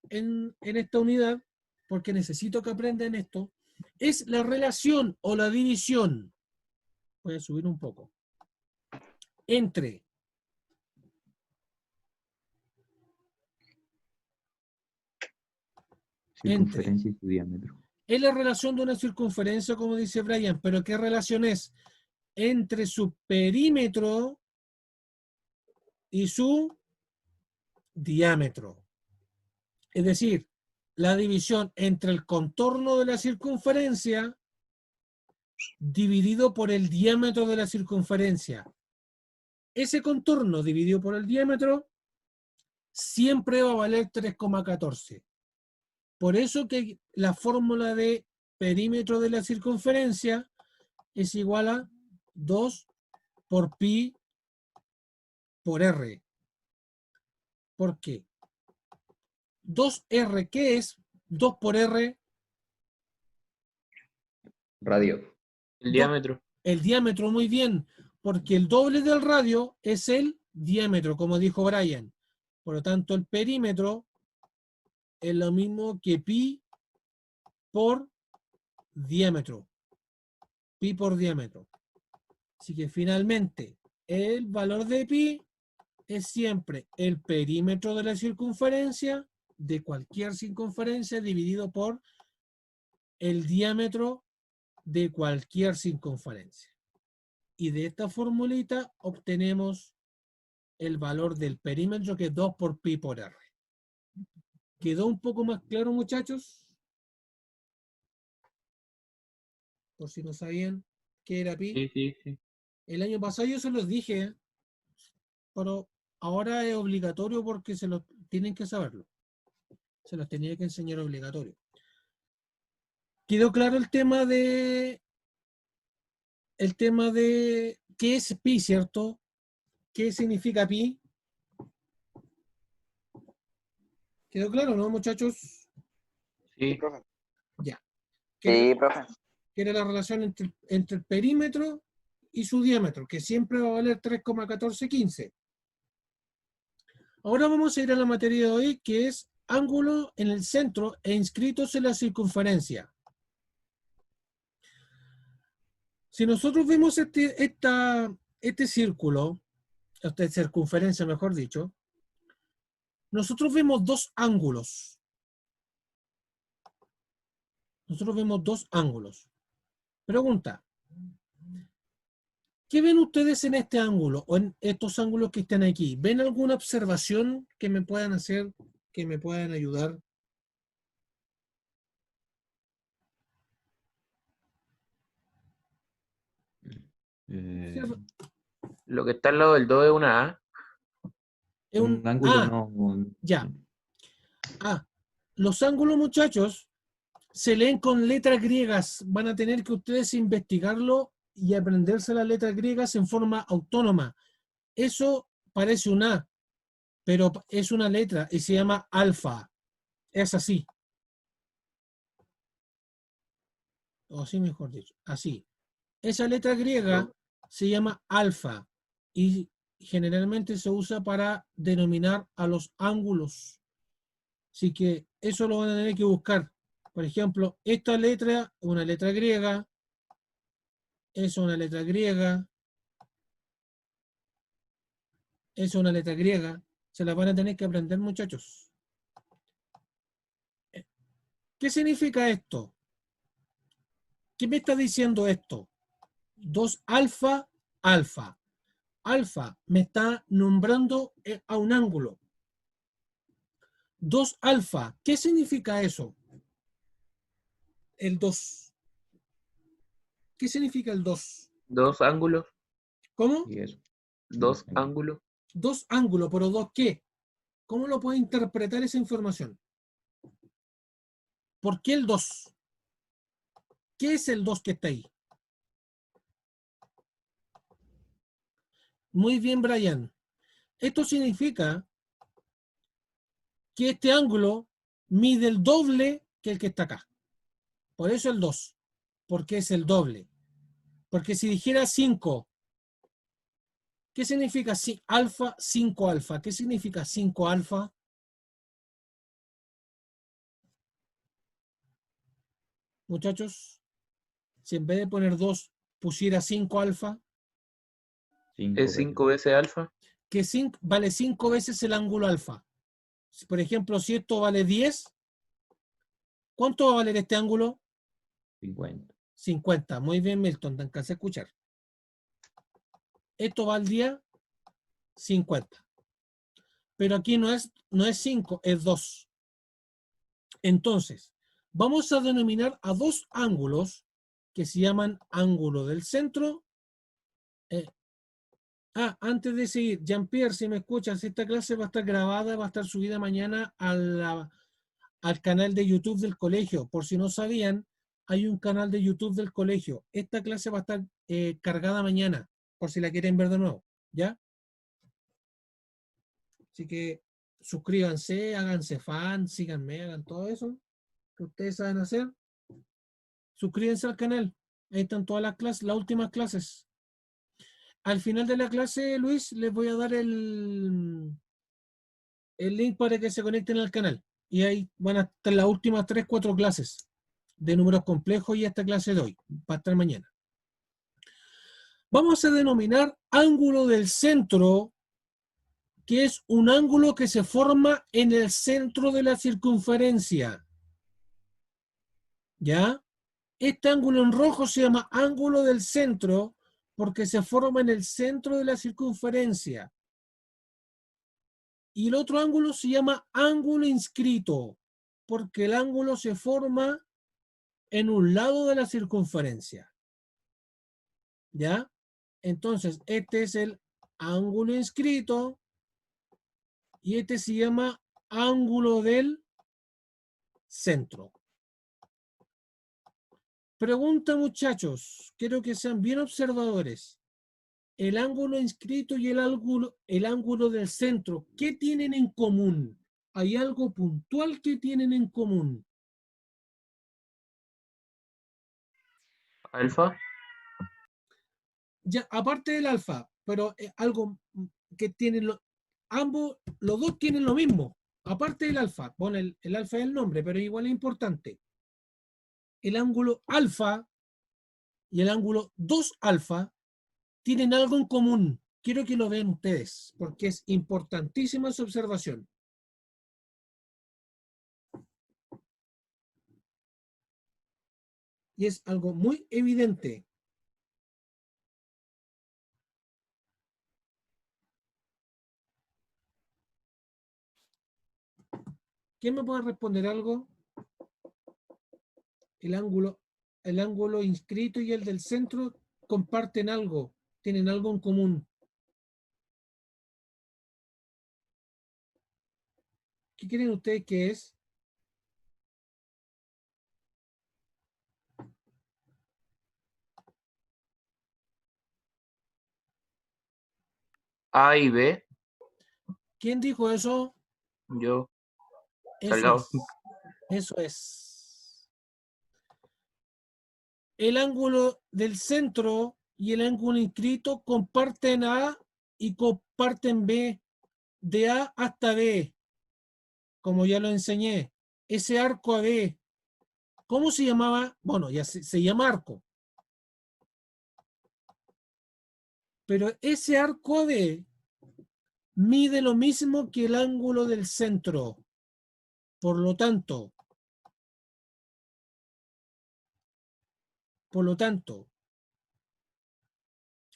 en esta unidad, porque necesito que aprendan esto. Es la relación o la división. Voy a subir un poco. Entre Circunferencia y su diámetro. es la relación de una circunferencia, como dice Brian, pero ¿qué relación es? Entre su perímetro y su diámetro. Es decir, la división entre el contorno de la circunferencia dividido por el diámetro de la circunferencia. Ese contorno dividido por el diámetro siempre va a valer 3,14. Por eso que la fórmula de perímetro de la circunferencia es igual a 2 por pi por r. ¿Por qué? 2r, ¿qué es? 2 por r, Radio. El diámetro. el diámetro, muy bien, porque el doble del radio es el diámetro, como dijo Brian. Por lo tanto, el perímetro es lo mismo que pi por diámetro. Pi por diámetro. Así que finalmente, el valor de pi es siempre el perímetro de la circunferencia, de cualquier circunferencia, dividido por el diámetro de cualquier circunferencia. Y de esta formulita obtenemos el valor del perímetro, que es 2 por pi por r. ¿Quedó un poco más claro, muchachos? Por si no sabían qué era pi. Sí, sí, sí. El año pasado yo se los dije, pero ahora es obligatorio porque se lo tienen que saberlo. Se los tenía que enseñar obligatorio. ¿Quedó claro el tema de qué es pi, cierto? ¿Qué significa pi? ¿Quedó claro, no, muchachos? Sí, Sí. profe. Ya. Sí, profe. Que era la relación entre el perímetro y su diámetro, que siempre va a valer 3,1415. Ahora vamos a ir a la materia de hoy, que es ángulo en el centro e inscritos en la circunferencia. Si nosotros vemos este círculo, esta circunferencia mejor dicho, nosotros vemos dos ángulos. Nosotros vemos dos ángulos. Pregunta, ¿qué ven ustedes en este ángulo o en estos ángulos que están aquí? ¿Ven alguna observación que me puedan hacer, que me puedan ayudar? Eh, Lo que está al lado del 2 es una A. Es un ángulo no. ya. Los ángulos, muchachos, se leen con letras griegas. Van a tener que ustedes investigarlo y aprenderse las letras griegas en forma autónoma. Eso parece un A, pero es una letra y se llama alfa. Es así. O así mejor dicho, así. Esa letra griega se llama alfa y generalmente se usa para denominar a los ángulos. Así que eso lo van a tener que buscar. Por ejemplo, esta letra es una letra griega, es una letra griega, es una letra griega. Se la van a tener que aprender, muchachos. ¿Qué significa esto? ¿Qué me está diciendo esto? 2 alfa, alfa. Alfa me está nombrando a un ángulo. 2 alfa. ¿Qué significa eso? El 2. ¿Qué significa el 2? Dos ángulos. ¿Cómo? Y eso. Dos ángulos. 2 ángulos, pero 2 ¿qué? ¿Cómo lo puede interpretar esa información? ¿Por qué el 2? ¿Qué es el 2 que está ahí? Muy bien, Brian. Esto significa que este ángulo mide el doble que el que está acá. Por eso el 2. Porque es el doble. Porque si dijera 5, ¿qué significa alfa, 5 alfa? ¿Qué significa 5 alfa? Muchachos, si en vez de poner 2 pusiera 5 alfa, Es 5 veces alfa. que vale 5 veces el ángulo alfa. Por ejemplo, si esto vale 10, ¿cuánto va a valer este ángulo? 50. 50. Muy bien, Milton, te alcancé a escuchar. Esto valdría 50. pero aquí no es 5, es 2. Entonces, vamos a denominar a dos ángulos que se llaman ángulo del centro. Antes de seguir, Jean-Pierre, si me escuchas, esta clase va a estar grabada, va a estar subida mañana al canal de YouTube del colegio. Por si no sabían, hay un canal de YouTube del colegio. Esta clase va a estar cargada mañana, por si la quieren ver de nuevo, ¿ya? Así que suscríbanse, háganse fan, síganme, hagan todo eso que ustedes saben hacer. Suscríbanse al canal. Ahí están todas las clases, las últimas clases. Al final de la clase, Luis, les voy a dar el link para que se conecten al canal. Y ahí van a estar las últimas 3, 4 clases de números complejos y esta clase de hoy. Va a estar mañana. Vamos a denominar ángulo del centro, que es un ángulo que se forma en el centro de la circunferencia. ¿Ya? Este ángulo en rojo se llama ángulo del centro porque se forma en el centro de la circunferencia. Y el otro ángulo se llama ángulo inscrito porque el ángulo se forma en un lado de la circunferencia. ¿Ya? Entonces, este es el ángulo inscrito y este se llama ángulo del centro. Pregunta, muchachos, quiero que sean bien observadores. El ángulo inscrito y el ángulo del centro, ¿qué tienen en común? ¿Hay algo puntual que tienen en común? Alfa. Ya, aparte del alfa, pero algo que tienen ambos, los dos tienen lo mismo. Aparte del alfa, bueno, el alfa es el nombre, pero igual es importante. El ángulo alfa y el ángulo 2 alfa tienen algo en común. Quiero que lo vean ustedes, porque es importantísima su observación. Y es algo muy evidente. ¿Quién me puede responder algo? El ángulo inscrito y el del centro comparten algo, tienen algo en común. ¿Qué creen ustedes que es? A y B. ¿Quién dijo eso? Yo. Eso Salgado. es. Eso es. El ángulo del centro y el ángulo inscrito comparten A y comparten B, de A hasta B, como ya lo enseñé. Ese arco AB, ¿cómo se llamaba? Bueno, ya se llama arco. Pero ese arco AB mide lo mismo que el ángulo del centro. Por lo tanto,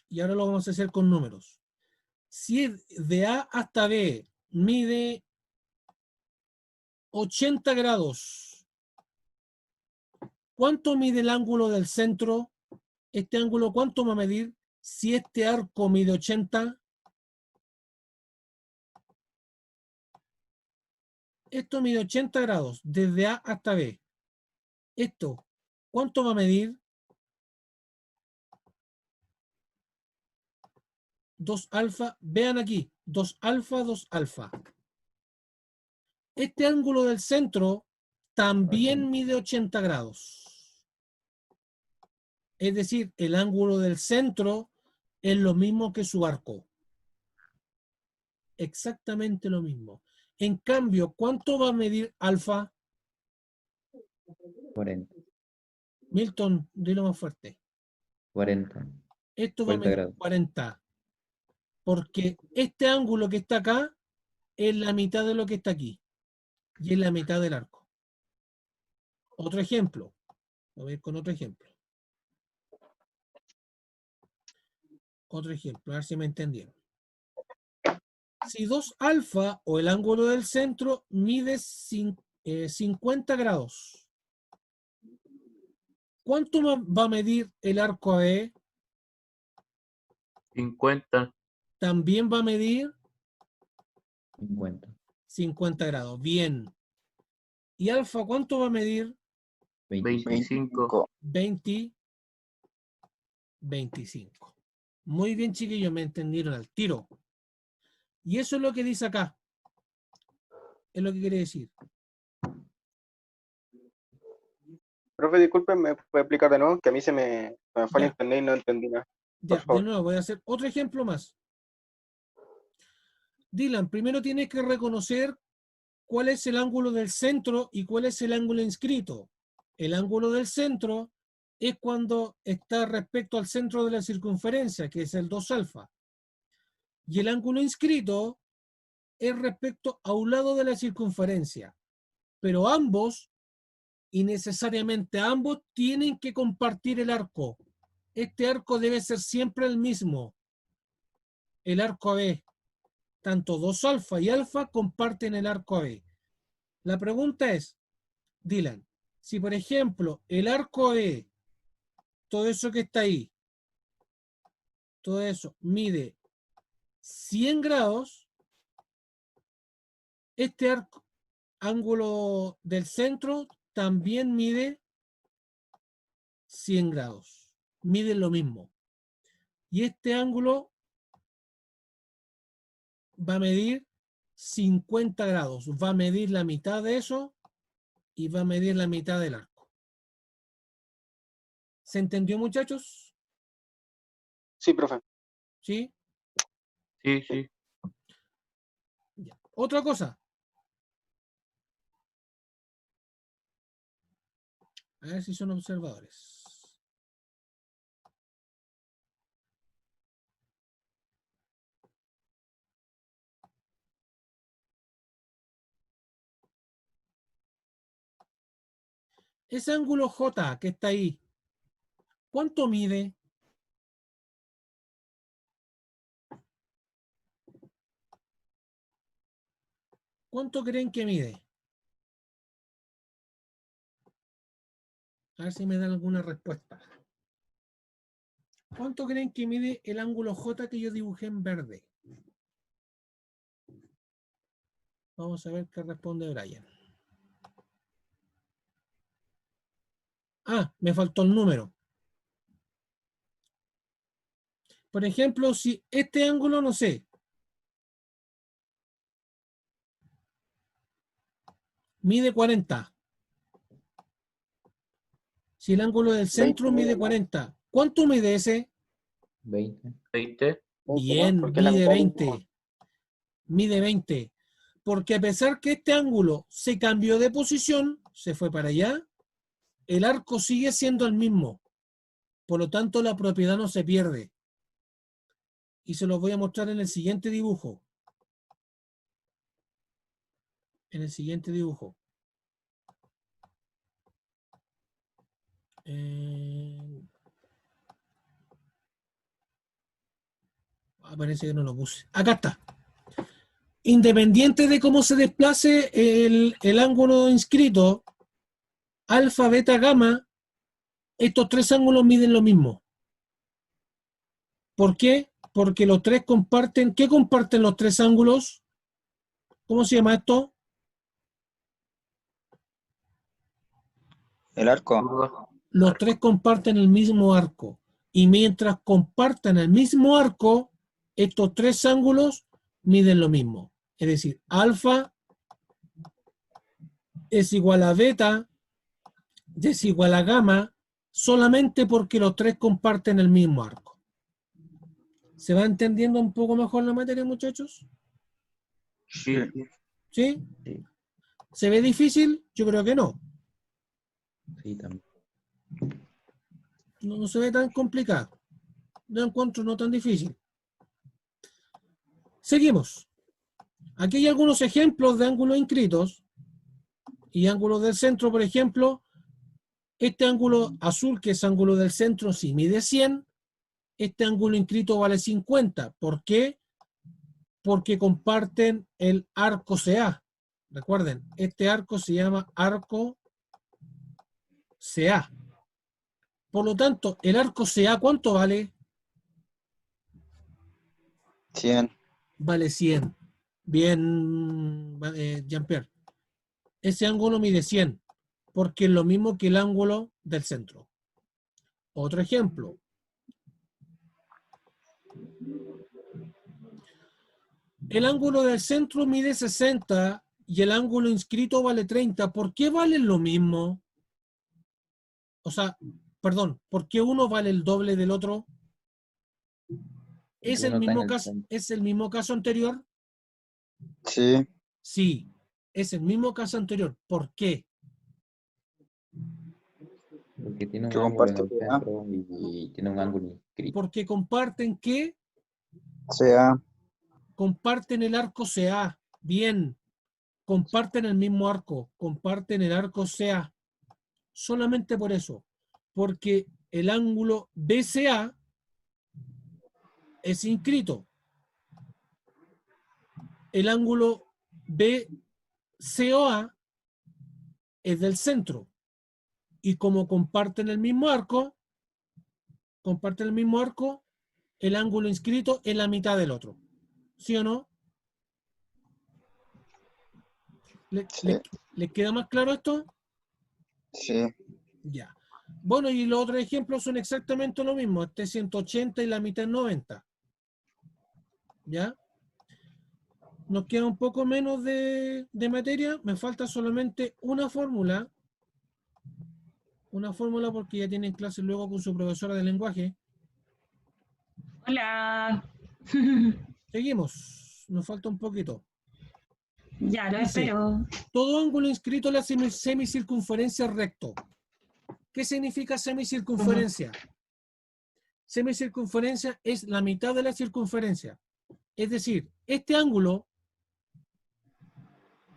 y ahora lo vamos a hacer con números. Si es de A hasta B mide 80 grados, ¿cuánto mide el ángulo del centro? Este ángulo, ¿cuánto va a medir? Si este arco mide 80, esto mide 80 grados, desde A hasta B. Esto, ¿cuánto va a medir? 2 alfa, vean aquí, 2 alfa, 2 alfa. Este ángulo del centro también mide 80 grados. Es decir, el ángulo del centro es lo mismo que su arco. Exactamente lo mismo. En cambio, ¿cuánto va a medir alfa? 40. Milton, dilo más fuerte. 40. Esto va a 40 medir grados. 40. Porque este ángulo que está acá es la mitad de lo que está aquí. Y es la mitad del arco. Otro ejemplo. Voy a ver con otro ejemplo. Otro ejemplo, a ver si me entendieron. Si 2 alfa o el ángulo del centro mide 50 grados, ¿cuánto va a medir el arco AB? 50. También va a medir 50. 50 grados. Bien. ¿Y alfa cuánto va a medir? 25. 25. Muy bien, chiquillos, me entendieron al tiro. Y eso es lo que dice acá. Es lo que quiere decir. Profe, disculpe, ¿me puede explicar de nuevo? Que a mí se me fue el Ya. internet y no entendí nada. Ya, Por favor. de nuevo, voy a hacer otro ejemplo más. Dylan, primero tienes que reconocer cuál es el ángulo del centro y cuál es el ángulo inscrito. El ángulo del centro es cuando está respecto al centro de la circunferencia, que es el 2 alfa. Y el ángulo inscrito es respecto a un lado de la circunferencia. Pero ambos, y necesariamente ambos, tienen que compartir el arco. Este arco debe ser siempre el mismo. El arco AB. Tanto 2 alfa y alfa comparten el arco AB. La pregunta es, Dylan, si por ejemplo el arco AB, todo eso que está ahí, todo eso mide 100 grados, este arco, ángulo del centro también mide 100 grados. Miden lo mismo. Y este ángulo va a medir 50 grados. Va a medir la mitad de eso y va a medir la mitad del arco. ¿Se entendió, muchachos? Sí, profe. ¿Sí? Sí, sí. Ya. Otra cosa. A ver si son observadores. Ese ángulo J que está ahí, ¿cuánto mide? ¿Cuánto creen que mide? A ver si me dan alguna respuesta. ¿Cuánto creen que mide el ángulo J que yo dibujé en verde? Vamos a ver qué responde Brian. Ah, me faltó el número. Por ejemplo, si este ángulo, no sé, mide 40. Si el ángulo del centro 20 mide mide más. 40, ¿cuánto mide ese? 20. 20. Bien, Porque la mide mitad del mismo. 20. Mide 20. Porque a pesar que este ángulo se cambió de posición, se fue para allá, el arco sigue siendo el mismo. Por lo tanto, la propiedad no se pierde. Y se los voy a mostrar en el siguiente dibujo. En el siguiente dibujo. Parece que no lo puse. Acá está. Independiente de cómo se desplace el ángulo inscrito, alfa, beta, gamma, estos tres ángulos miden lo mismo. ¿Por qué? Porque los tres comparten. ¿Qué comparten los tres ángulos? ¿Cómo se llama esto? El arco. Curva. Los Arco. tres comparten el mismo arco. Y mientras compartan el mismo arco, estos tres ángulos miden lo mismo. Es decir, alfa es igual a beta, es igual a gamma, solamente porque los tres comparten el mismo arco. ¿Se va entendiendo un poco mejor la materia, muchachos? Sí. ¿Sí? Sí, ¿Se ve difícil? Yo creo que no. sí, también. No se ve tan complicado. Yo encuentro no tan difícil. Seguimos. Aquí hay algunos ejemplos de ángulos inscritos y ángulos del centro, por ejemplo. Este ángulo azul, que es ángulo del centro, si mide 100, este ángulo inscrito vale 50. ¿Por qué? Porque comparten el arco CA. Recuerden, este arco se llama arco CA. Por lo tanto, el arco CA, ¿cuánto vale? 100. Vale 100. Bien, Jean-Pierre. Ese ángulo mide 100, porque es lo mismo que el ángulo del centro. Otro ejemplo. El ángulo del centro mide 60 y el ángulo inscrito vale 30. ¿Por qué valen lo mismo? O sea, perdón, ¿por qué uno vale el doble del otro? ¿Es Porque el uno está en mismo el caso, centro. es el mismo caso anterior? Sí. Sí, es el mismo caso anterior. ¿Por qué? Porque tiene un Que ángulo en comparte el CA. centro y tiene un ángulo inscrito. Porque comparten ¿qué? CA. Comparten el arco CA. Bien. Comparten el mismo arco. Comparten el arco CA. Solamente por eso. Porque el ángulo BCA es inscrito. El ángulo BCOA es del centro. Y como comparten el mismo arco, el ángulo inscrito es la mitad del otro. ¿Sí o no? Sí. ¿Les queda más claro esto? Sí. Ya. Bueno, y los otros ejemplos son exactamente lo mismo. Este es 180 y la mitad es 90. ¿Ya? Nos queda un poco menos de materia. Me falta solamente una fórmula. Una fórmula porque ya tienen clase luego con su profesora de lenguaje. Hola. Seguimos. Nos falta un poquito. Ya lo Dice, espero. todo ángulo inscrito en la semicircunferencia es recto. ¿Qué significa semicircunferencia? Semicircunferencia es la mitad de la circunferencia. Es decir, este ángulo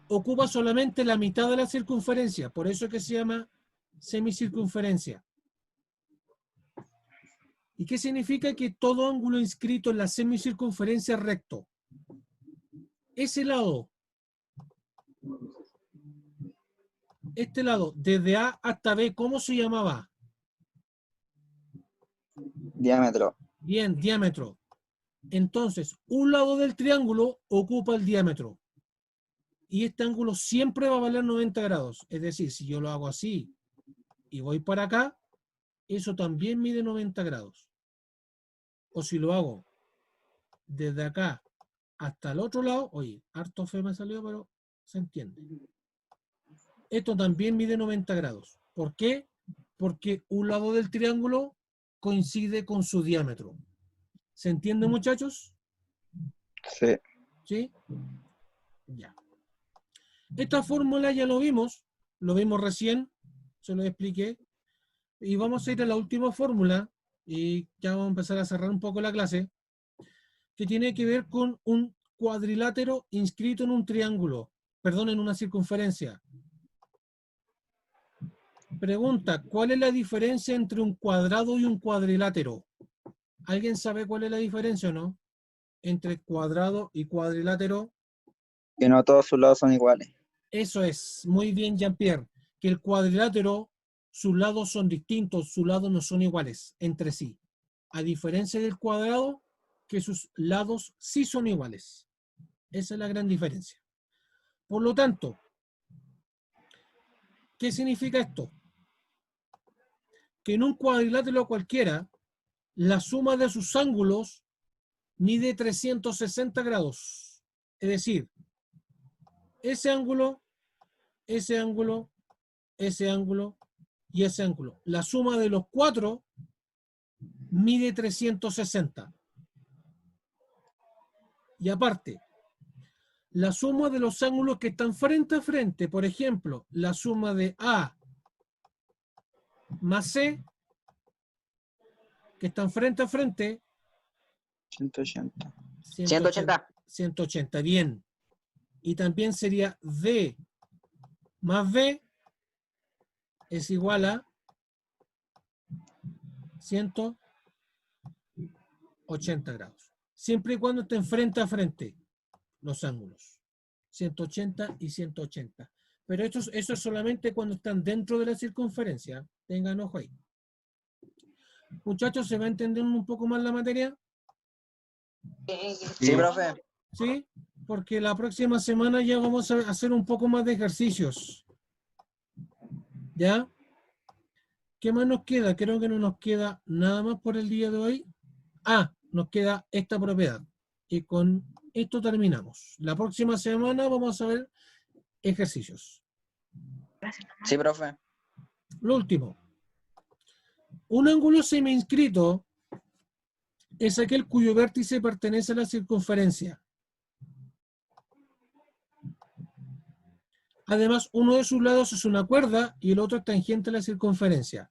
ocupa solamente la mitad de la circunferencia. Por eso es que se llama semicircunferencia. ¿Y qué significa que todo ángulo inscrito en la semicircunferencia es recto? Ese lado, este lado, desde A hasta B, ¿cómo se llamaba? Diámetro. Bien, diámetro. Entonces, un lado del triángulo ocupa el diámetro. Y este ángulo siempre va a valer 90 grados. Es decir, si yo lo hago así y voy para acá, eso también mide 90 grados. O si lo hago desde acá hasta el otro lado, oye, harto fe me salió, pero se entiende. Esto también mide 90 grados. ¿Por qué? Porque un lado del triángulo coincide con su diámetro. ¿Se entiende, muchachos? Sí. ¿Sí? Ya. Esta fórmula ya lo vimos recién, se lo expliqué. Y vamos a ir a la última fórmula, y ya vamos a empezar a cerrar un poco la clase, que tiene que ver con un cuadrilátero inscrito en un triángulo, perdón, en una circunferencia. Pregunta, ¿cuál es la diferencia entre un cuadrado y un cuadrilátero? ¿Alguien sabe cuál es la diferencia o no? Entre cuadrado y cuadrilátero. Que no todos sus lados son iguales. Eso es, muy bien, Jean-Pierre, que el cuadrilátero, sus lados son distintos, sus lados no son iguales entre sí. A diferencia del cuadrado, que sus lados sí son iguales. Esa es la gran diferencia. Por lo tanto, ¿qué significa esto? Que en un cuadrilátero cualquiera, la suma de sus ángulos mide 360 grados. Es decir, ese ángulo, ese ángulo, ese ángulo y ese ángulo. La suma de los cuatro mide 360. Y aparte, la suma de los ángulos que están frente a frente, por ejemplo, la suma de A más C, que están frente a frente, 180. 180. 180, bien. Y también sería D más B es igual a 180 grados. Siempre y cuando estén frente a frente. los ángulos. 180 y 180. Pero eso es solamente cuando están dentro de la circunferencia. Tengan ojo ahí. Muchachos, ¿se va entendiendo un poco más la materia? Sí, profe. ¿Sí? Porque la próxima semana ya vamos a hacer un poco más de ejercicios. ¿Ya? ¿Qué más nos queda? Creo que no nos queda nada más por el día de hoy. Ah, nos queda esta propiedad. Y con esto terminamos. La próxima semana vamos a ver ejercicios. Sí, profe. Lo último. Un ángulo semiinscrito es aquel cuyo vértice pertenece a la circunferencia. Además, uno de sus lados es una cuerda y el otro es tangente a la circunferencia.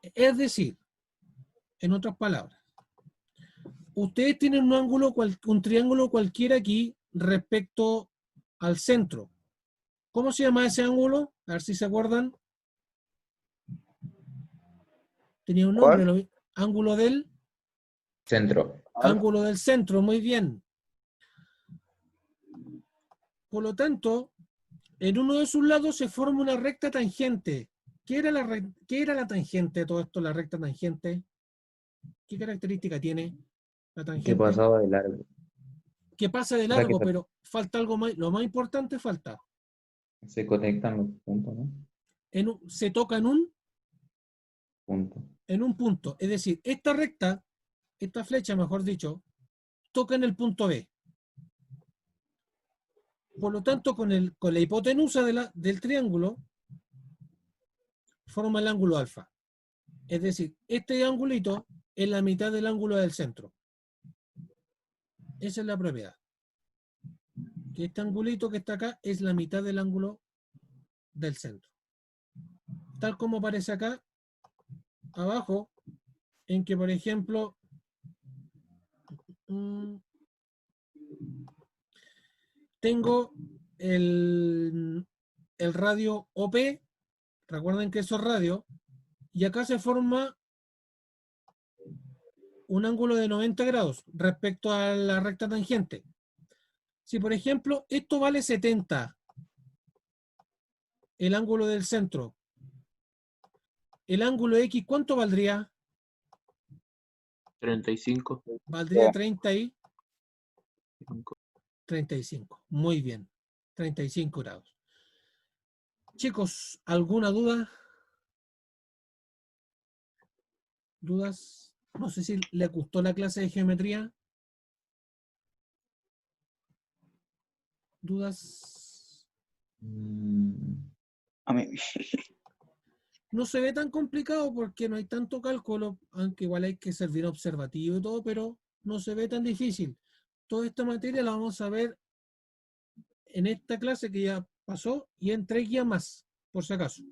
Es decir, en otras palabras, ustedes tienen un ángulo, un triángulo cualquiera aquí respecto al centro. ¿Cómo se llama ese ángulo? A ver si se acuerdan. Tenía un nombre, ángulo del Centro. ángulo del centro, muy bien. Por lo tanto, en uno de sus lados se forma una recta tangente. ¿Qué era la tangente de todo esto, la recta tangente? ¿Qué característica tiene la tangente? Que pasaba de largo. Que pasa de O sea, que largo, pero falta algo más. Lo más importante falta. se conectan los puntos, ¿no? Se toca en un punto. Es decir, esta recta, esta flecha, mejor dicho, toca en el punto B. Por lo tanto, con la hipotenusa del triángulo, forma el ángulo alfa. Es decir, este angulito es la mitad del ángulo del centro. Esa es la propiedad. Que este angulito que está acá es la mitad del ángulo del centro. Tal como aparece acá, abajo, en que, por ejemplo, tengo el radio OP, recuerden que eso es radio, y acá se forma un ángulo de 90 grados respecto a la recta tangente. Si, por ejemplo, esto vale 70, el ángulo del centro, el ángulo X, ¿cuánto valdría? 35. Valdría 30 y 35. Muy bien. 35 grados. Chicos, ¿alguna duda? ¿Dudas? No sé si les gustó la clase de geometría. ¿Dudas? A mí. No se ve tan complicado porque no hay tanto cálculo, aunque igual hay que ser bien observativo y todo, pero no se ve tan difícil. Toda esta materia la vamos a ver en esta clase que ya pasó y en 3 guías más, por si acaso.